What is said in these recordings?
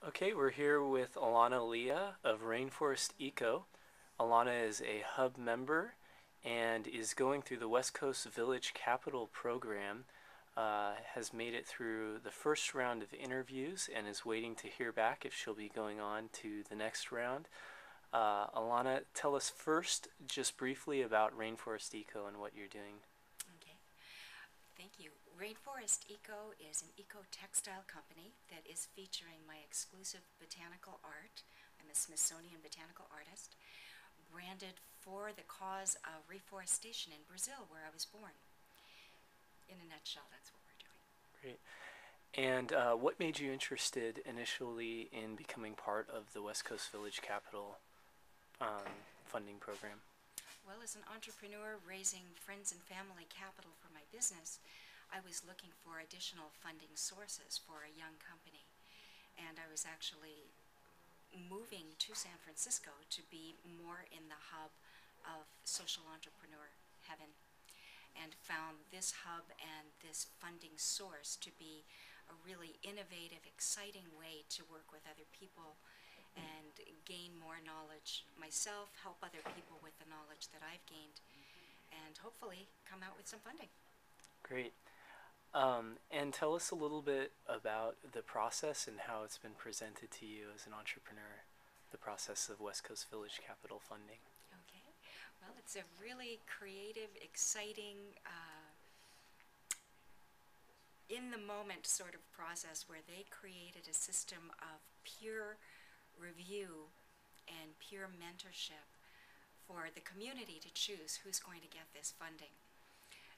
Okay, we're here with Alana Leah of Rainforest Eco. Alana is a hub member and is going through the West Coast Village Capital program, has made it through the first round of interviews and is waiting to hear back if she'll be going on to the next round. Alana, tell us first just briefly about Rainforest Eco and what you're doing. Okay, thank you. Rainforest Eco is an eco-textile company that is featuring my exclusive botanical art. I'm a Smithsonian botanical artist, branded for the cause of reforestation in Brazil, where I was born. In a nutshell, that's what we're doing. Great. And what made you interested initially in becoming part of the West Coast Village Capital funding program? Well, as an entrepreneur raising friends and family capital for my business, I was looking for additional funding sources for a young company. And I was actually moving to San Francisco to be more in the hub of social entrepreneur heaven, and found this hub and this funding source to be a really innovative, exciting way to work with other people and gain more knowledge myself, help other people with the knowledge that I've gained, and hopefully come out with some funding. Great. And tell us a little bit about the process and how it's been presented to you as an entrepreneur, the process of West Coast Village Capital funding. Okay, well, it's a really creative, exciting, in the moment sort of process where they created a system of peer review and peer mentorship for the community to choose who's going to get this funding.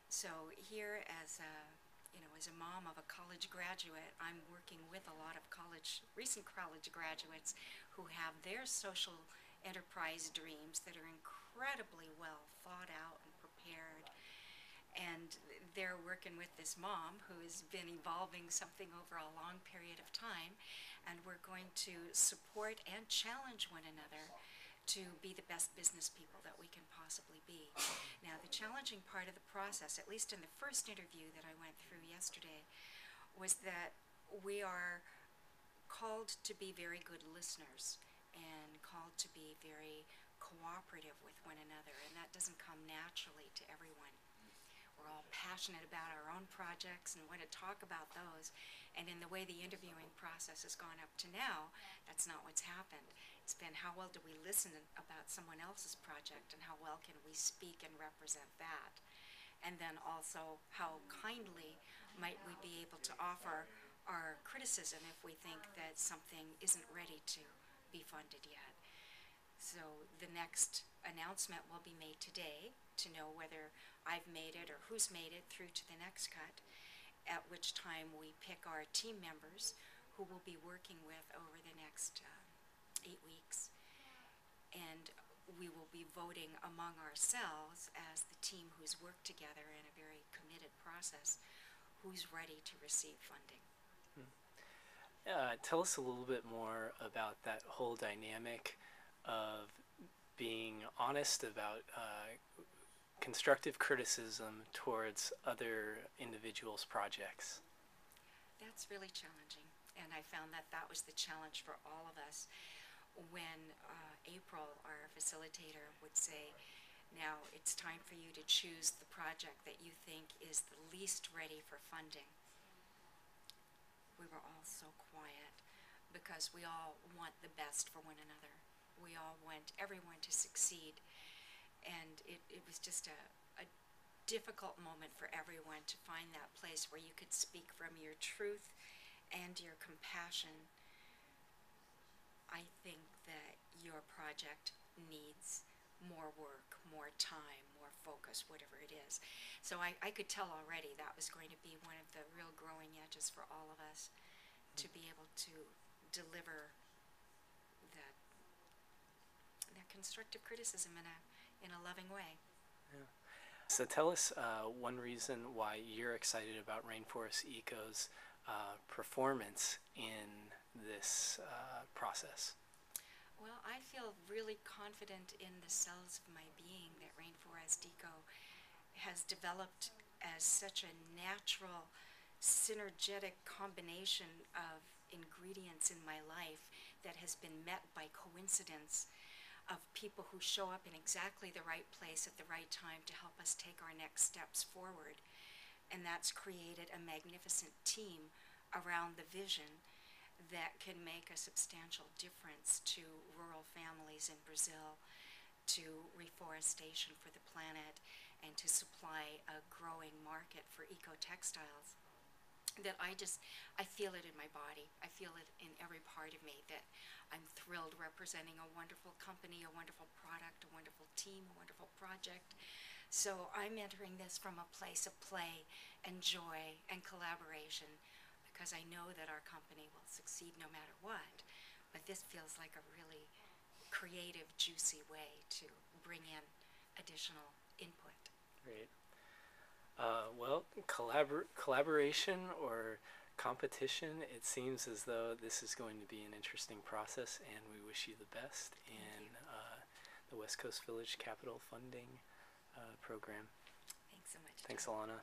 So here, as a mom of a college graduate, I'm working with a lot of recent college graduates who have their social enterprise dreams that are incredibly well thought out and prepared. And they're working with this mom who has been evolving something over a long period of time, and we're going to support and challenge one another to be the best business people that we can possibly be. Now, the challenging part of the process, at least in the first interview that I went through yesterday, was that we are called to be very good listeners and called to be very cooperative with one another, and that doesn't come naturally to everyone. We're all passionate about our own projects and want to talk about those. And in the way the interviewing process has gone up to now, that's not what's happened. It's been how well do we listen about someone else's project, and how well can we speak and represent that. And then also how kindly might we be able to offer our criticism if we think that something isn't ready to be funded yet. So the next announcement will be made today to know whether I've made it or who's made it through to the next cut, at which time we pick our team members who we'll be working with over the next 8 weeks. And we will be voting among ourselves as the team who's worked together in a very committed process, who's ready to receive funding. Tell us a little bit more about that whole dynamic of being honest about constructive criticism towards other individuals' projects. That's really challenging, and I found that that was the challenge for all of us when April, our facilitator, would say, now it's time for you to choose the project that you think is the least ready for funding. We were all so quiet because we all want the best for one another. We all want everyone to succeed, and it was just a difficult moment for everyone to find that place where you could speak from your truth and your compassion. I think that your project needs more work, more time, more focus, whatever it is. So I could tell already that was going to be one of the real growing edges for all of us, to be able to deliver that constructive criticism in a loving way. Yeah. So tell us one reason why you're excited about Rainforest Eco's performance in this process. Well, I feel really confident in the cells of my being that Rainforest Eco has developed as such a natural, synergetic combination of ingredients in my life that has been met by coincidence of people who show up in exactly the right place at the right time to help us take our next steps forward. And that's created a magnificent team around the vision that can make a substantial difference to rural families in Brazil, to reforestation for the planet, and to supply a growing market for eco-textiles. That I feel it in my body. I feel it in every part of me, that I'm thrilled representing a wonderful company, a wonderful product, a wonderful team, a wonderful project. So I'm entering this from a place of play and joy and collaboration, because I know that our company will succeed no matter what. But this feels like a really creative, juicy way to bring in additional input. Great. Well, collaboration or competition, it seems as though this is going to be an interesting process, and we wish you the best in the West Coast Village Capital Funding program. Thanks so much. Thanks, John. Alana.